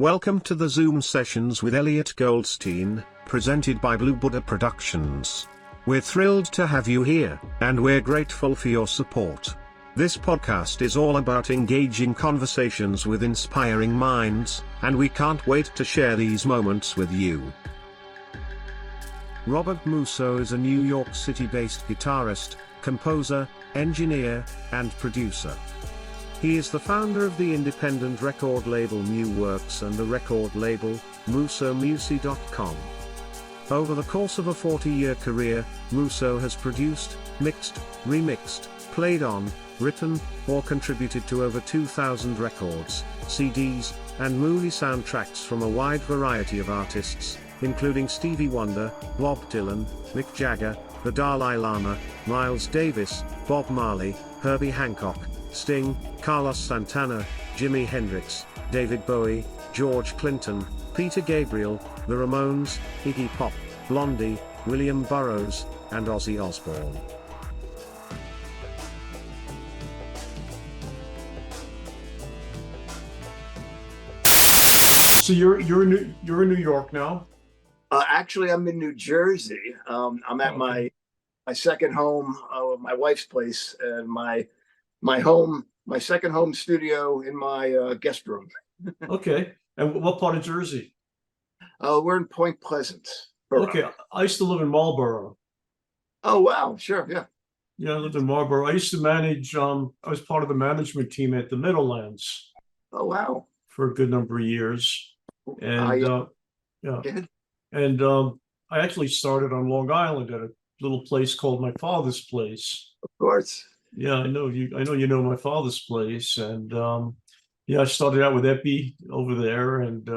Welcome to the Zoom sessions with Elliot Goldstein, presented by Blue Buddha Productions. We're thrilled to have you here, and we're grateful for your support. This podcast is all about engaging conversations with inspiring minds, and we can't wait to share these moments with you. Robert Musso is a New York City-based guitarist, composer, engineer, and producer. He is the founder of the independent record label MuWorks and the record label, MussoMusi.com. Over the course of a 40-year career, Musso has produced, mixed, remixed, played on, written, or contributed to over 2,000 records, CDs, and movie soundtracks from a wide variety of artists, including Stevie Wonder, Bob Dylan, Mick Jagger, the Dalai Lama, Miles Davis, Bob Marley, Herbie Hancock, Sting, Carlos Santana, Jimi Hendrix, David Bowie, George Clinton, Peter Gabriel, the Ramones, Iggy Pop, Blondie, William Burroughs, and Ozzy Osbourne. So you're in New York now? Actually, I'm in New Jersey. I'm at my second home, my wife's place, and my second home studio in my guest room. Okay. And what part of Jersey? We're in Point Pleasant. Borough. Okay. I used to live in Marlboro. Oh, wow. Sure. Yeah. Yeah, I lived in Marlboro. I used to manage, I was part of the management team at the Meadowlands. Oh, wow. For a good number of years. And I actually started on Long Island at a little place called my father's place. Of course. Yeah, I know you know my father's place. And I started out with Epi over there, and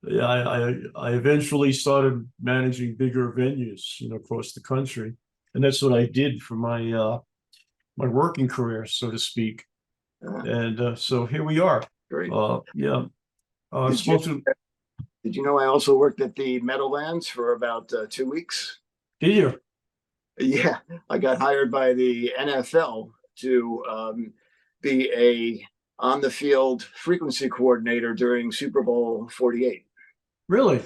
I eventually started managing bigger venues, across the country. And that's what I did for my my working career, so to speak. And so here we are. Great. Did you know I also worked at the Meadowlands for about 2 weeks? Did you? Yeah, I got hired by the NFL to be a on-the-field frequency coordinator during Super Bowl 48. Really?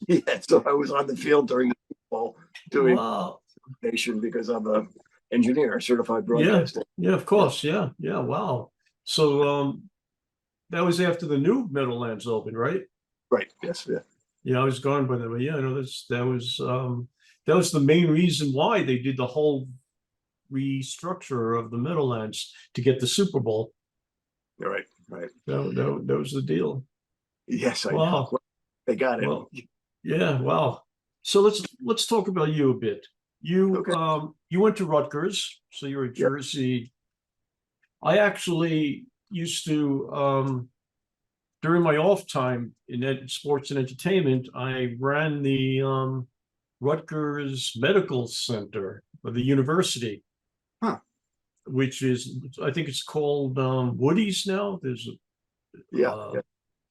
Yeah, so I was on the field during the Super Bowl doing coordination because I'm a engineer, certified broadcaster. Yeah, of course. Yeah, wow. So that was after the new Meadowlands opened, right? Right. Yes. Yeah. Yeah, I was gone by then, but that was the main reason why they did the whole restructure of the Meadowlands to get the Super Bowl. Right. That was the deal. Yes, I know. They got it. Well, yeah, wow. So let's talk about you a bit. You went to Rutgers, so you're a Jersey. I actually used to during my off time in sports and entertainment, I ran the Rutgers Medical Center of the university, which is, I think it's called Woody's now. There's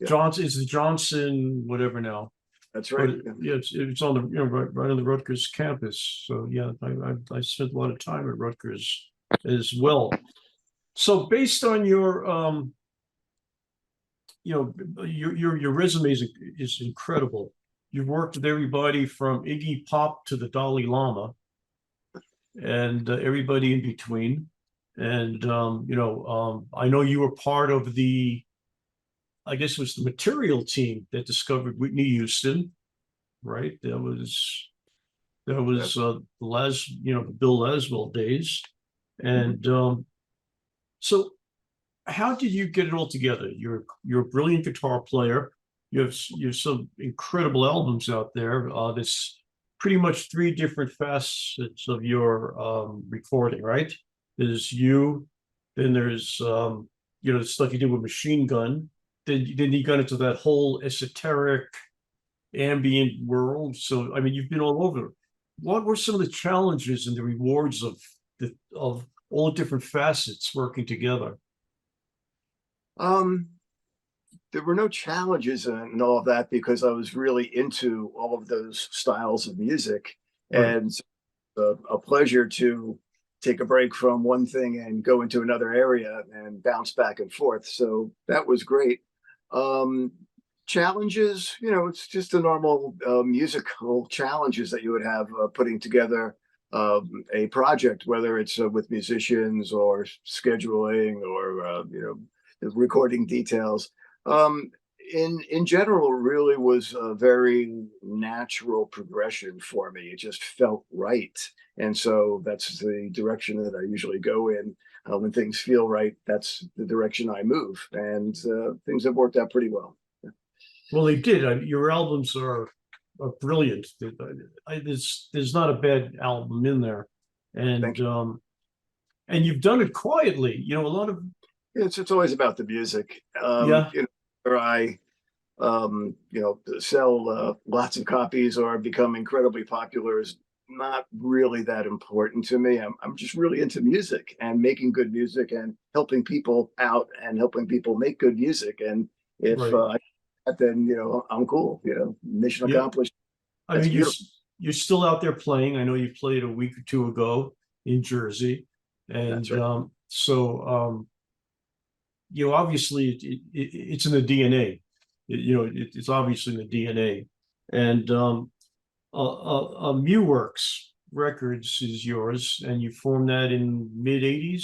Johnson, is the Johnson whatever now. That's right. But, it's on the right on the Rutgers campus. So yeah, I spent a lot of time at Rutgers as well. So based on your your resume is incredible. You've worked with everybody from Iggy Pop to the Dalai Lama, and everybody in between. And I know you were part of I guess it was the Material team that discovered Whitney Houston, right? That was the Bill Laswell days, and so how did you get it all together? You're a brilliant guitar player. You have some incredible albums out there. There's pretty much 3 different facets of your recording, right? There's you, then there's the stuff you did with Machine Gun. Then you got into that whole esoteric ambient world. So I mean, you've been all over. What were some of the challenges and the rewards of all the different facets working together? There were no challenges in all of that because I was really into all of those styles of music, and a pleasure to take a break from one thing and go into another area and bounce back and forth. So that was great. Um, Challenges, it's just the normal musical challenges that you would have putting together a project, whether it's with musicians or scheduling or the recording details. Um, in general, really was a very natural progression for me. It just felt right, and so that's the direction that I usually go in. When things feel right, that's the direction I move, and things have worked out pretty well. Well, they did. Your albums are brilliant. There's not a bad album in there, Thank and you. you've done it quietly. A lot of It's always about the music. yeah, Where I sell lots of copies or become incredibly popular is not really that important to me. I'm just really into music and making good music and helping people out and helping people make good music. And if right. then I'm cool. Mission Yeah, accomplished. I That's mean beautiful. you're still out there playing. I know you played a week or two ago in Jersey, That's and right. obviously it's in the DNA. It's obviously in the DNA, and MuWorks Records is yours, and you formed that in mid '80s.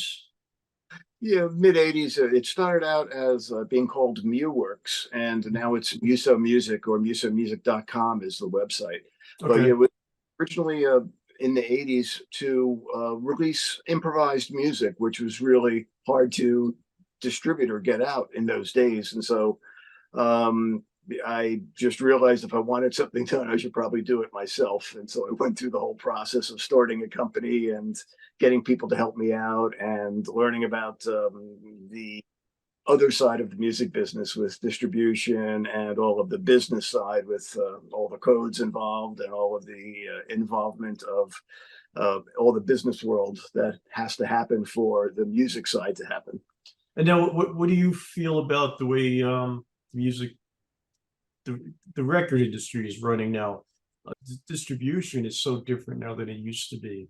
Yeah, mid '80s. It started out as being called MuWorks, and now it's Musso Music or MussoMusic.com is the website. But yeah, Okay, it was originally in the '80s to release improvised music, which was really hard to distribute or get out in those days. And so um, I just realized if I wanted something done, I should probably do it myself. And so I went through the whole process of starting a company and getting people to help me out and learning about the other side of the music business with distribution and all of the business side with all the codes involved and all of the involvement of all the business world that has to happen for the music side to happen. and now what do you feel about the way music the record industry is running now? Distribution is so different now than it used to be.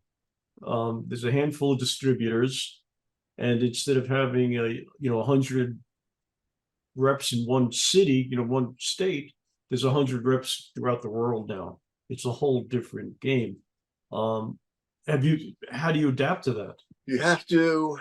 There's a handful of distributors, and instead of having 100 reps in one city, one state, there's 100 reps throughout the world now. It's a whole different game. Um, how do you adapt to that? You have to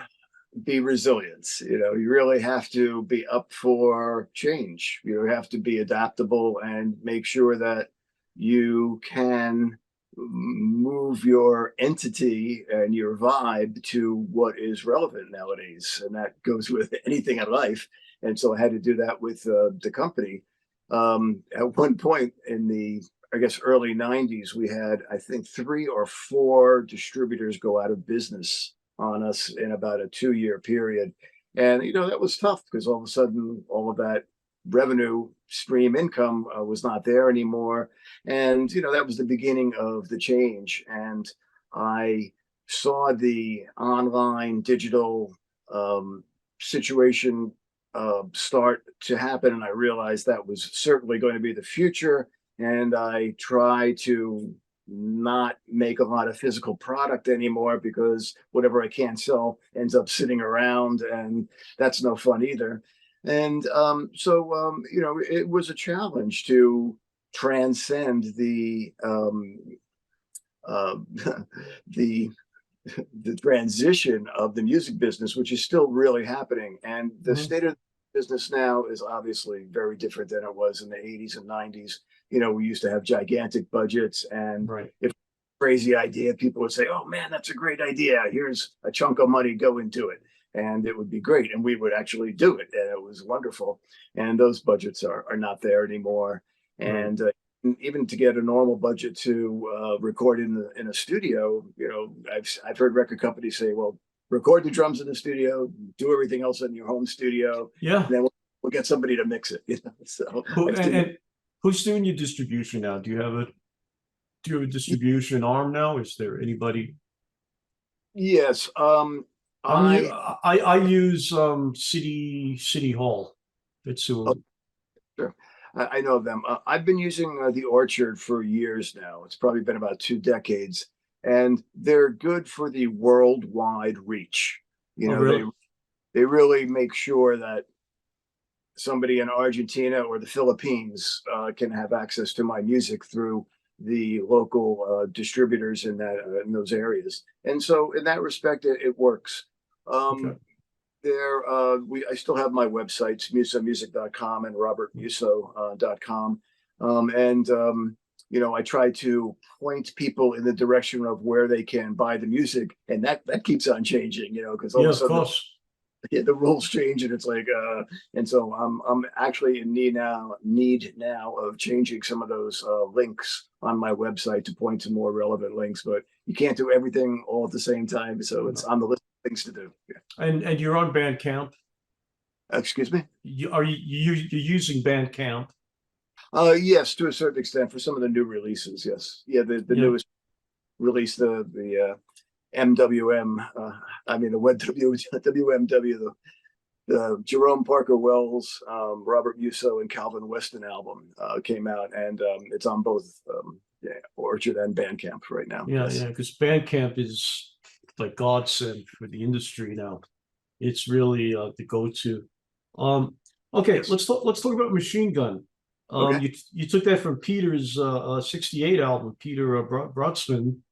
be resilient. You really have to be up for change. You have to be adaptable and make sure that you can move your entity and your vibe to what is relevant nowadays. And that goes with anything in life. And so I had to do that with the company. At one point in the, I guess, early '90s, we had, I think, 3 or 4 distributors go out of business on us in about a 2-year period. And, that was tough because all of a sudden, all of that revenue stream income was not there anymore. And, that was the beginning of the change. And I saw the online digital situation start to happen. And I realized that was certainly going to be the future. And I try to not make a lot of physical product anymore because whatever I can't sell ends up sitting around, and that's no fun either. And it was a challenge to transcend uh, the the transition of the music business, which is still really happening. And the Mhm. state of business now is obviously very different than it was in the '80s and '90s. We used to have gigantic budgets, and Right. if crazy idea, people would say, "Oh man, that's a great idea. Here's a chunk of money, go and do it." And it would be great. And we would actually do it. And it was wonderful. And those budgets are not there anymore. Right. And even to get a normal budget to record in a studio, I've heard record companies say, "Well, record the drums in the studio, do everything else in your home studio, Yeah. and then we'll get somebody to mix it." So Who I've seen. and who's doing your distribution now? Do you have a distribution arm now? Is there anybody? Yes, I I use City Hall. It's oh, who. sure. I know them. I've been using the Orchard for years now. It's probably been about 2 decades, and they're good for the worldwide reach. You Oh, know, they really? they really make sure that somebody in Argentina or the Philippines can have access to my music through the local distributors in in those areas. And so in that respect, it works. Okay. I still have my websites, MussoMusic.com and RobertMusso.com. I try to point people in the direction of where they can buy the music, and that keeps on changing, because all Yeah, of a of sudden course. the rules change, and it's like and so I'm actually in need now of changing some of those links on my website to point to more relevant links, but you can't do everything all at the same time, so it's on the list of things to do. Yeah. And you're on Bandcamp. Excuse me? You're using Bandcamp? Yes, to a certain extent for some of the new releases. Yes, yeah, the Yeah. newest release, the MWM. The WMW, the Jerome Parker Wells, Robert Musso, and Calvin Weston album came out, and it's on both Orchard and Bandcamp right now. Yeah, Yes. yeah, because Bandcamp is like godsend for the industry now. It's really the go-to. Okay, Yes. let's talk about Machine Gun. Okay. You took that from Peter's '68 album, Peter Brodsman,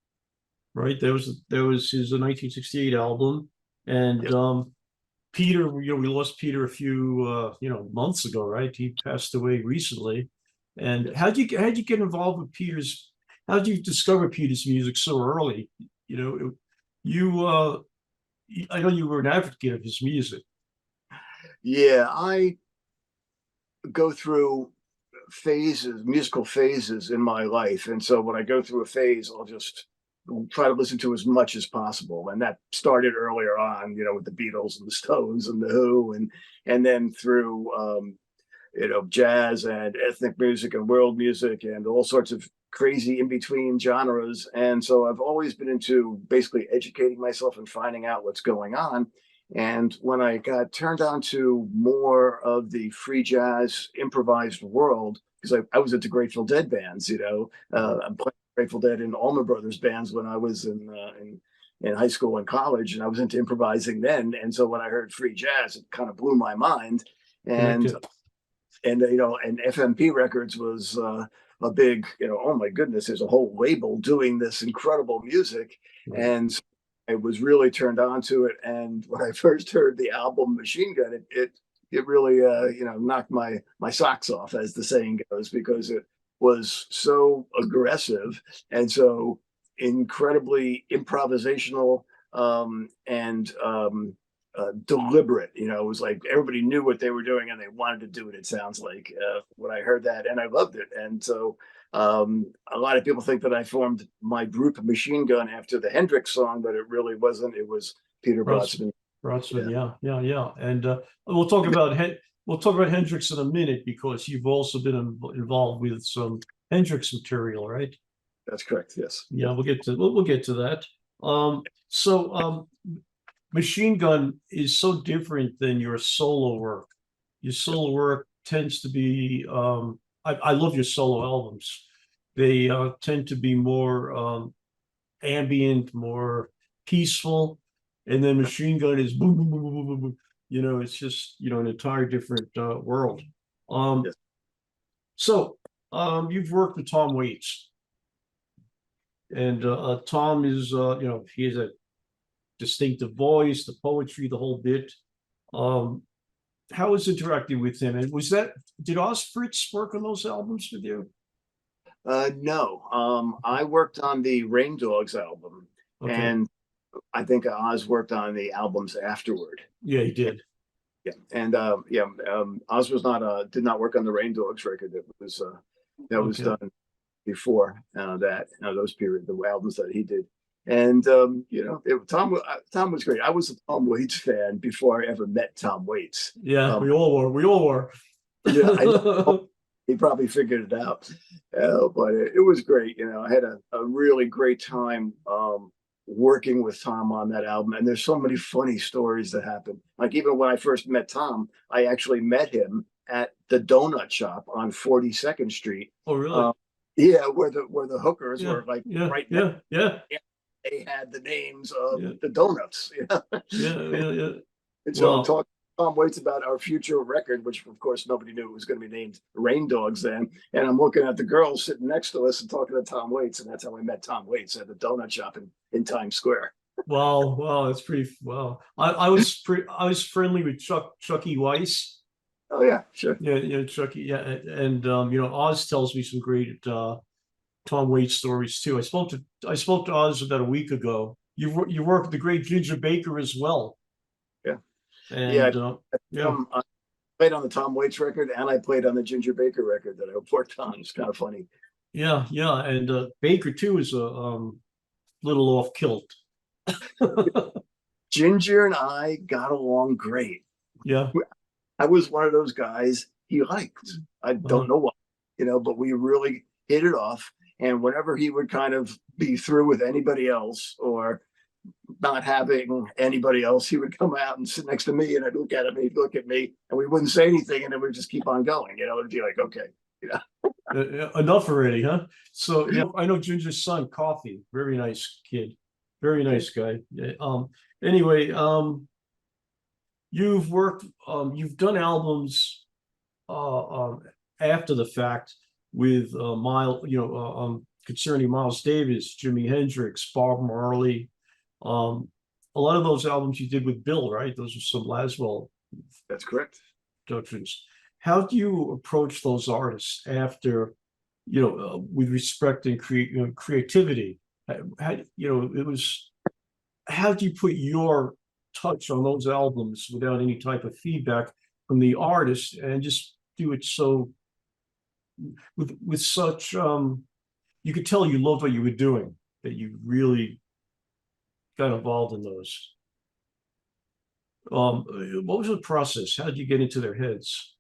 right? That was his 1968 album, and Yes. Peter, we lost Peter a few months ago, right? He passed away recently. And Yes. how'd you get involved with Peter's? How'd you discover Peter's music so early? I know you were an advocate of his music. Yeah, I go through musical phases in my life, and so when I go through a phase, I'll just try to listen to as much as possible, and that started earlier on, with the Beatles and the Stones and the Who, and then through jazz and ethnic music and world music and all sorts of crazy in between genres. And so I've always been into basically educating myself and finding out what's going on. And when I got turned on to more of the free jazz improvised world, because I was into Grateful Dead bands, I'm playing Grateful Dead in Allman Brothers bands when I was in high school and college, and I was into improvising then. And so when I heard free jazz, it kind of blew my mind. And and FMP Records was a big, oh my goodness, there's a whole label doing this incredible music, Right. and so I was really turned on to it. And when I first heard the album Machine Gun, it really knocked my socks off, as the saying goes, because it was so aggressive and so incredibly improvisational and deliberate. It was like everybody knew what they were doing and they wanted to do it. It sounds like when I heard that, and I loved it. And so a lot of people think that I formed my group Machine Gun after the Hendrix song, but it really wasn't. It was Peter Brodsman. Brodsman, yeah. And we'll talk about Hendrix in a minute, because you've also been involved with some Hendrix material, right? That's correct. Yes. Yeah, we'll get to that. So Machine Gun is so different than your solo work. Your solo work tends to be, I love your solo albums. They tend to be more ambient, more peaceful. And then Machine Gun is boom, boom, boom, boom, boom, boom. It's just, an entire different world. Yes. So you've worked with Tom Waits. And Tom is, he has a distinctive voice, the poetry, the whole bit. How was interacting with him? And did Oz Fritz work on those albums with you? No. I worked on the Rain Dogs album, Okay. and I think Oz worked on the albums afterward. Yeah, he did. Yeah, and Oz did not work on the Rain Dogs record. That was done before the albums that he did. And Tom was great. I was a Tom Waits fan before I ever met Tom Waits. Yeah, we all were. Yeah, he probably figured it out. But it was great. I had a really great time working with Tom on that album. And there's so many funny stories that happened. Like, even when I first met Tom, I actually met him at the donut shop on 42nd Street. Oh, really? Yeah, where the hookers were like right next. Yeah. They had the names of the donuts. Yeah. And so I'm talking Tom Waits about our future record, which of course nobody knew it was going to be named Rain Dogs then. And I'm looking at the girls sitting next to us and talking to Tom Waits, and that's how I met Tom Waits at the donut shop in Times Square. Wow, that's pretty wow. I was friendly with Chucky Weiss. Oh yeah, sure. Yeah, Chucky. Yeah, and Oz tells me some great Tom Waits stories too. I spoke to Oz about a week ago. You work with the great Ginger Baker as well. Yeah, and yeah. I played on the Tom Waits record, and I played on the Ginger Baker record that I worked on. It's kind of funny. Yeah, and Baker too is a little off kilt. Ginger and I got along great. Yeah, I was one of those guys he liked. I don't know why, but we really hit it off. And whenever he would kind of be through with anybody else or not having anybody else, he would come out and sit next to me, and I'd look at him, he'd look at me, and we wouldn't say anything, and then we'd just keep on going. It'd be like, okay, enough already, huh? So yeah, I know Ginger's son, Coffee, very nice kid, very nice guy. Anyway, you've done albums after the fact with concerning Miles Davis, Jimi Hendrix, Bob Marley. A lot of those albums you did with Bill, right? Those are some Laswell. That's correct. Productions. How do you approach those artists after, with respect and creativity? How do you put your touch on those albums without any type of feedback from the artist, and just do it so with such you could tell you loved what you were doing, that you really got involved in those. What was the process? How did you get into their heads?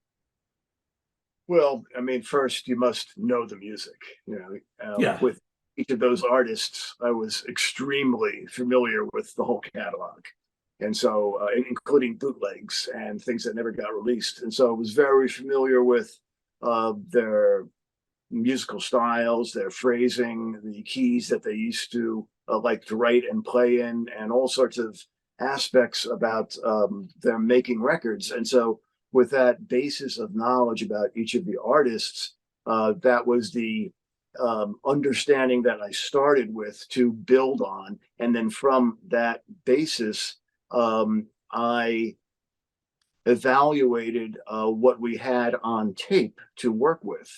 Well, I mean, first you must know the music. Yeah. With each of those artists, I was extremely familiar with the whole catalog, and so including bootlegs and things that never got released. And so I was very familiar with their musical styles, their phrasing, the keys that they used to like to write and play in, and all sorts of aspects about their making records. And so with that basis of knowledge about each of the artists, that was the understanding that I started with to build on. And then from that basis, I evaluated what we had on tape to work with.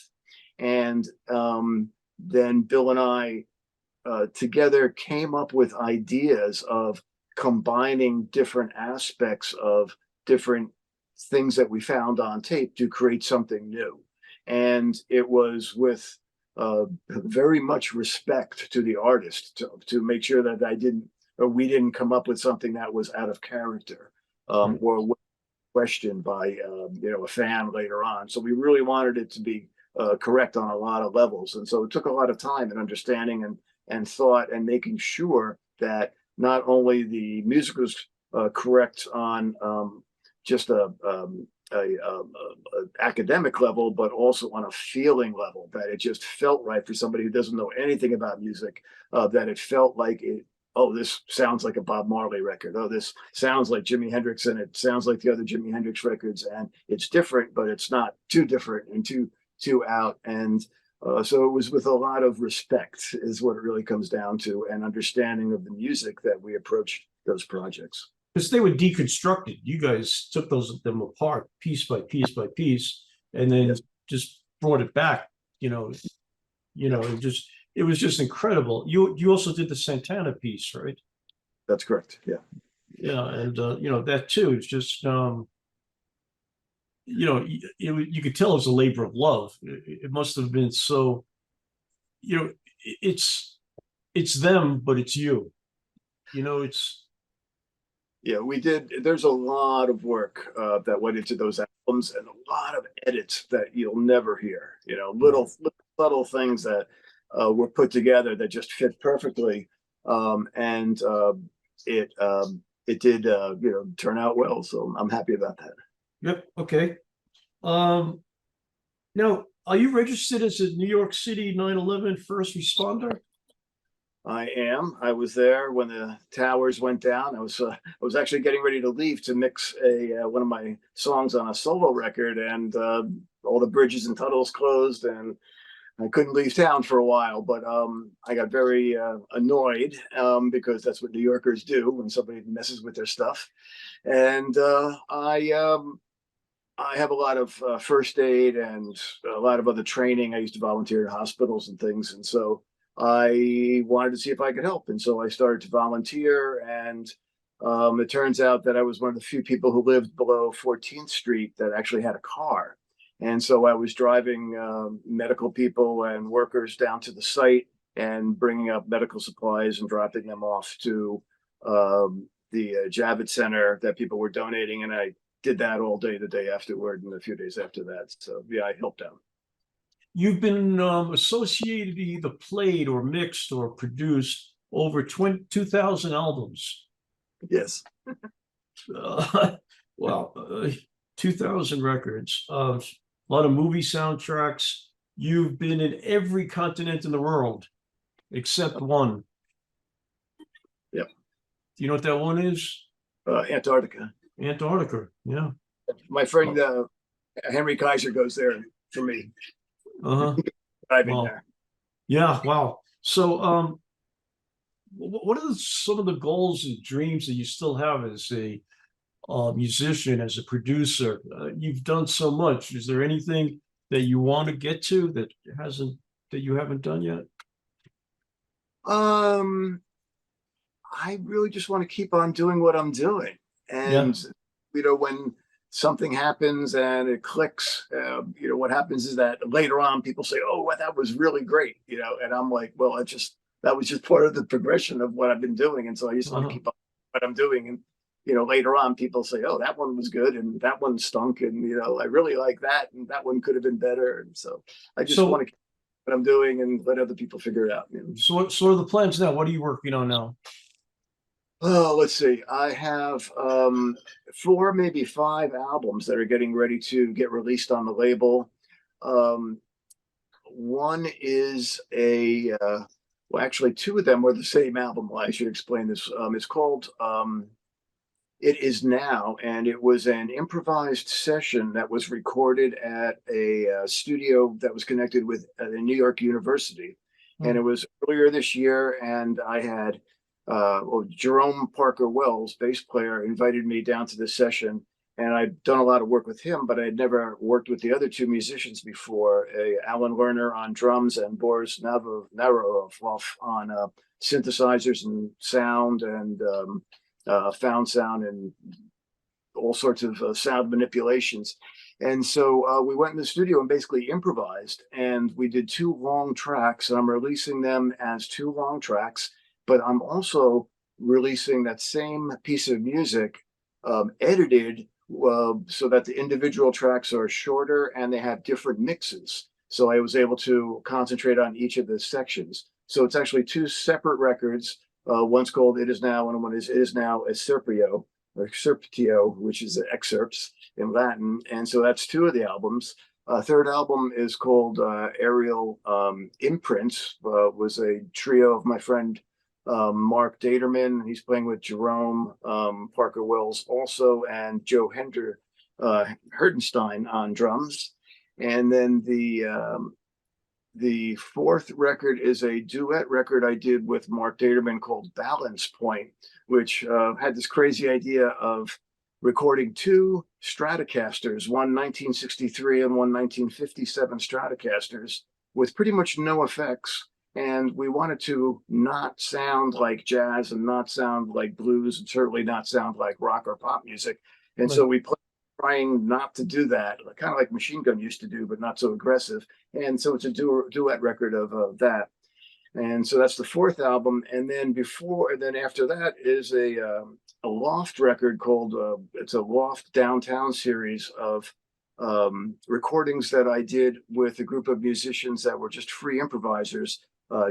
And then Bill and I together came up with ideas of combining different aspects of different things that we found on tape to create something new. And it was with very much respect to the artist to make sure that we didn't come up with something that was out of character or questioned by a fan later on. So we really wanted it to be correct on a lot of levels. And so it took a lot of time and understanding and thought, and making sure that not only the music was correct on just a academic level, but also on a feeling level, that it just felt right for somebody who doesn't know anything about music, that it felt like this sounds like a Bob Marley record. Oh, this sounds like Jimi Hendrix, and it sounds like the other Jimi Hendrix records, and it's different, but it's not too different and too out. And so it was with a lot of respect is what it really comes down to, and understanding of the music that we approached those projects. Because they were deconstructed. You guys took them apart piece by piece by piece, and then just brought it back. It was just incredible. You also did the Santana piece, right? That's correct. Yeah. Yeah, and that too is just you could tell it was a labor of love. It must have been so. It's them, but it's you. Yeah, we did. There's a lot of work that went into those albums, and a lot of edits that you'll never hear. Little subtle things that were put together that just fit perfectly, and it did turn out well. So I'm happy about that. Yep. Okay. Now, are you registered as a New York City 9/11 first responder? I am. I was there when the towers went down. I was actually getting ready to leave to mix a one of my songs on a solo record, and all the bridges and tunnels closed, and I couldn't leave town for a while. But I got very annoyed because that's what New Yorkers do when somebody messes with their stuff. And I have a lot of first aid and a lot of other training. I used to volunteer at hospitals and things, and so I wanted to see if I could help. And so I started to volunteer, and it turns out that I was one of the few people who lived below 14th Street that actually had a car. And so I was driving medical people and workers down to the site and bringing up medical supplies and dropping them off to the Javits Center that people were donating. And I did that all day the day afterward and a few days after that. So yeah, I helped out. You've been associated, either played or mixed or produced over 2,000 albums. Yes. Wow, 2,000 records. A lot of movie soundtracks. You've been in every continent in the world except one. Yep. Do you know what that one is? Antarctica. Antarctica, yeah. My friend Henry Kaiser goes there for me. Uh-huh. Driving Wow. there. Yeah, wow. So what are some of the goals and dreams that you still have as a musician, as a producer? You've done so much. Is there anything that you want to get to that you haven't done yet? I really just want to keep on doing what I'm doing. And, when something happens and it clicks, what happens is that later on people say, oh, well, that was really great, and I'm like, well, that was just part of the progression of what I've been doing. And so I just want to keep on what I'm doing. And, later on people say, oh, that one was good and that one stunk. And, I really like that. And that one could have been better. And so I just want to keep what I'm doing and let other people figure it out. So what are the plans now? What are you working on now? Oh, let's see. I have 4, maybe 5 albums that are getting ready to get released on the label. One is well, actually 2 of them were the same album. Well, I should explain this. It's called It Is Now, and it was an improvised session that was recorded at a studio that was connected with the New York University. And it was earlier this year, and I had Jerome Parker Wells, bass player, invited me down to this session, and I'd done a lot of work with him, but I had never worked with the other 2 musicians before, Alan Lerner on drums and Boris Narov on synthesizers and sound and found sound and all sorts of sound manipulations. And so we went in the studio and basically improvised, and we did 2 long tracks, and I'm releasing them as 2 long tracks. But I'm also releasing that same piece of music edited so that the individual tracks are shorter and they have different mixes. So I was able to concentrate on each of the sections. So it's actually 2 separate records. One's called It Is Now, and one is It Is Now Excerptio, or Excerptio, which is excerpts in Latin. And so that's 2 of the albums. Third album is called Aerial Imprints. Was a trio of my friend Mark Daterman. He's playing with Jerome Parker Wells also, and Joe Herdenstein on drums. And then the 4th record is a duet record I did with Mark Daterman called Balance Point, which had this crazy idea of recording 2 Stratocasters, one 1963 and one 1957 Stratocasters, with pretty much no effects. And we wanted to not sound like jazz and not sound like blues and certainly not sound like rock or pop music. And so we played trying not to do that, kind of like Machine Gun used to do, but not so aggressive. And so it's a duet record of that. And so that's the 4th album. And then after that is a Loft record called, it's a Loft Downtown series of recordings that I did with a group of musicians that were just free improvisers.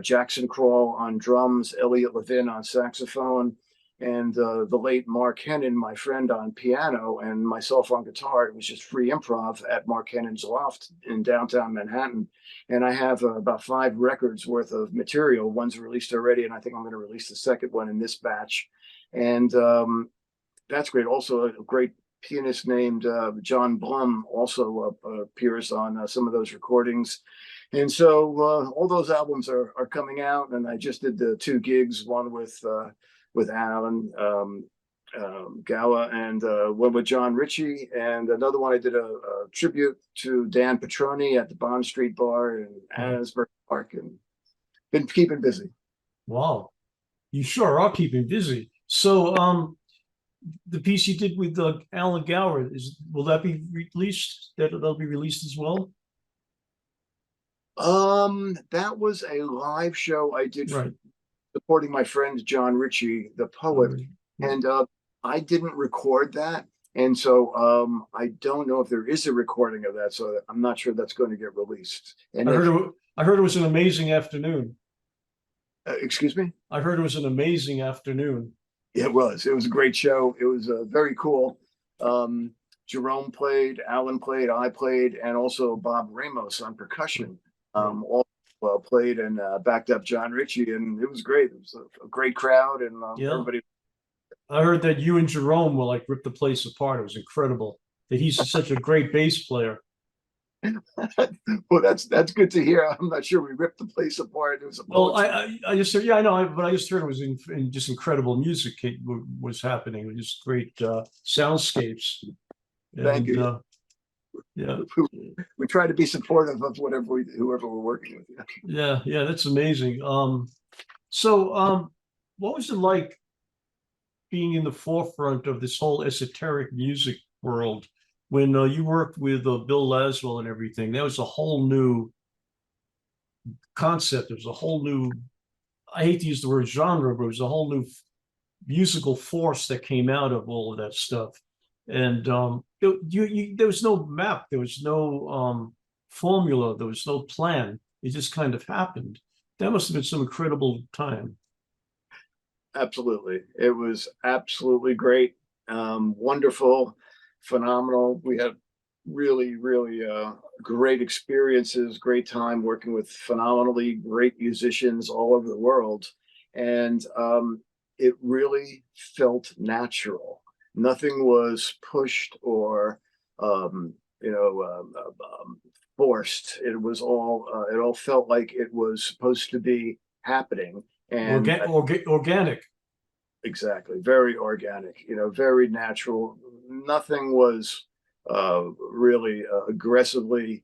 Jackson Crawl on drums, Elliot Levin on saxophone, and the late Mark Hennon, my friend, on piano, and myself on guitar. It was just free improv at Mark Hennon's loft in downtown Manhattan. And I have about 5 records worth of material. One's released already, and I think I'm going to release the second one in this batch. And that's great. Also, a great pianist named John Blum also appears on some of those recordings. And so all those albums are coming out, and I just did the 2 gigs, one with Alan Gowa, and one with John Ritchie, and another one I did a tribute to Dan Petroni at the Bond Street Bar in Annesburg Park, and been keeping busy. Wow, you sure are keeping busy. So the piece you did with Alan Gower, will that be released? That'll be released as well? That was a live show I did Right. supporting my friend John Ritchie, the poet, and I didn't record that, and so I don't know if there is a recording of that. So I'm not sure that's going to get released. And I heard it was an amazing afternoon. Excuse me? I heard it was an amazing afternoon. It was. It was a great show. It was very cool. Jerome played, Alan played, I played, and also Bob Ramos on percussion. All played and backed up John Ritchie, and it was great. It was a great crowd, and everybody. I heard that you and Jerome will like rip the place apart. It was incredible. That he's such a great bass player. Well, that's good to hear. I'm not sure we ripped the place apart. It was I just heard, yeah, I know, but I just heard it was in just incredible music was happening. It was just great soundscapes. Thank you. Yeah, we try to be supportive of whoever we're working with. Yeah, that's amazing. So what was it like being in the forefront of this whole esoteric music world when you worked with Bill Laswell and everything? That was a whole new concept. It was a whole new, I hate to use the word genre, but it was a whole new musical force that came out of all of that stuff. And there was no map, there was no formula, there was no plan. It just kind of happened. That must have been some incredible time. Absolutely. It was absolutely great. Wonderful, phenomenal. We had really, really great experiences, great time working with phenomenally great musicians all over the world. And it really felt natural. Nothing was pushed or, forced. It was all, it all felt like it was supposed to be happening. And organic. Exactly. Very organic, very natural. Nothing was really aggressively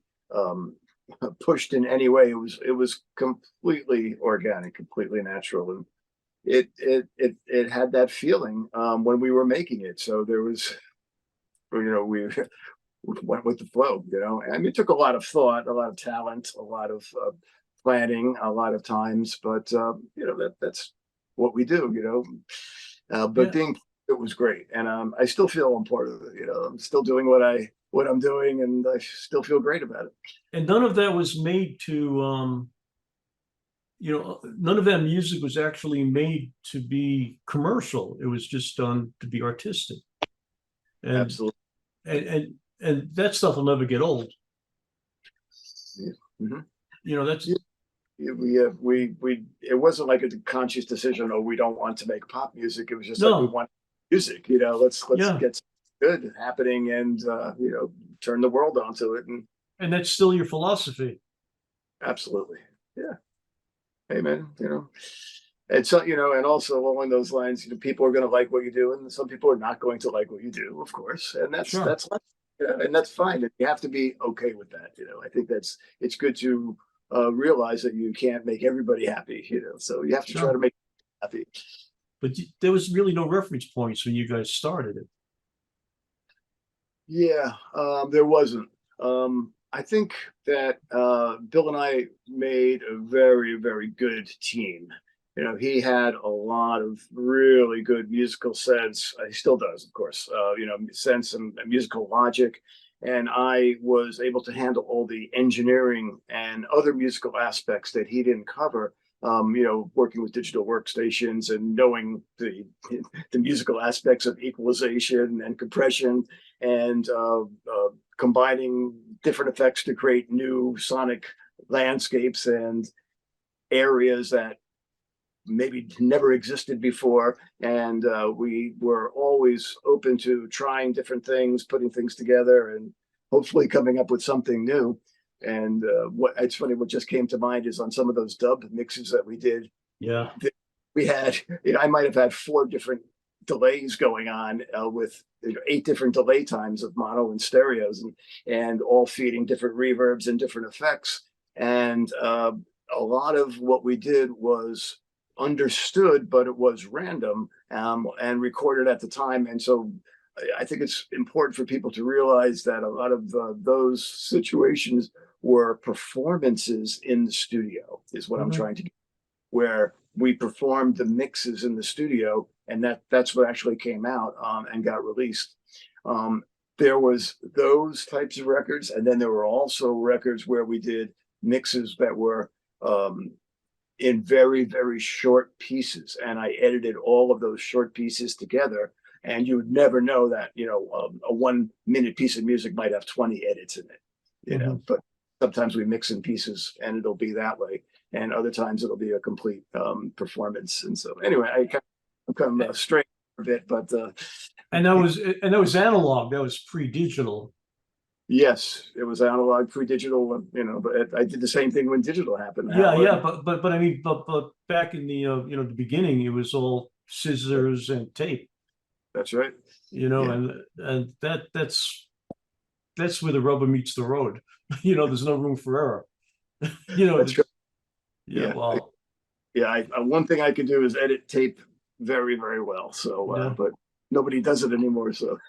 pushed in any way. It was completely organic, completely natural. And it had that feeling when we were making it. So there was, we went with the flow, I mean, it took a lot of thought, a lot of talent, a lot of planning, a lot of times, but that's what we do, but it was great. And I still feel I'm part of it. I'm still doing what I'm doing, and I still feel great about it. And none of that was made to, none of that music was actually made to be commercial. It was just done to be artistic. And, absolutely. And that stuff will never get old. Yeah. Mm-hmm. That's. We it wasn't like a conscious decision. Oh, we don't want to make pop music. It was just like we want music. Let's get good happening, and turn the world onto it. And that's still your philosophy. Absolutely, yeah. Amen. And so and also along those lines, people are going to like what you do, and some people are not going to like what you do, of course, and that's and that's fine. And you have to be okay with that. I think it's good to realize that you can't make everybody happy, so you have to try to make them happy. But there was really no reference points when you guys started it. Yeah, there wasn't. I think that Bill and I made a very, very good team. He had a lot of really good musical sense. He still does, of course, sense and musical logic. And I was able to handle all the engineering and other musical aspects that he didn't cover. working with digital workstations and knowing the musical aspects of equalization and compression and combining different effects to create new sonic landscapes and areas that maybe never existed before. And we were always open to trying different things, putting things together, and hopefully coming up with something new. And it's funny, what just came to mind is on some of those dub mixes that we did. Yeah. We had, I might have had 4 different delays going on with 8 different delay times of mono and stereos, and all feeding different reverbs and different effects. And a lot of what we did was understood, but it was random and recorded at the time. And so I think it's important for people to realize that a lot of those situations were performances in the studio, is what I'm trying to get, where we performed the mixes in the studio, and that's what actually came out and got released. There was those types of records, and then there were also records where we did mixes that were in very, very short pieces, and I edited all of those short pieces together. And you would never know that, a 1-minute piece of music might have 20 edits in it, but sometimes we mix in pieces and it'll be that way. And other times it'll be a complete performance. And so anyway, I'm kind of straight a bit, but. And that was analog, that was pre-digital. Yes, it was analog, pre-digital, but I did the same thing when digital happened. Yeah, but I mean, but back in the the beginning, it was all scissors and tape. That's right. And that's where the rubber meets the road. There's no room for error. That's right. Yeah. Well. Yeah, one thing I can do is edit tape very, very well. So, but nobody does it anymore. So.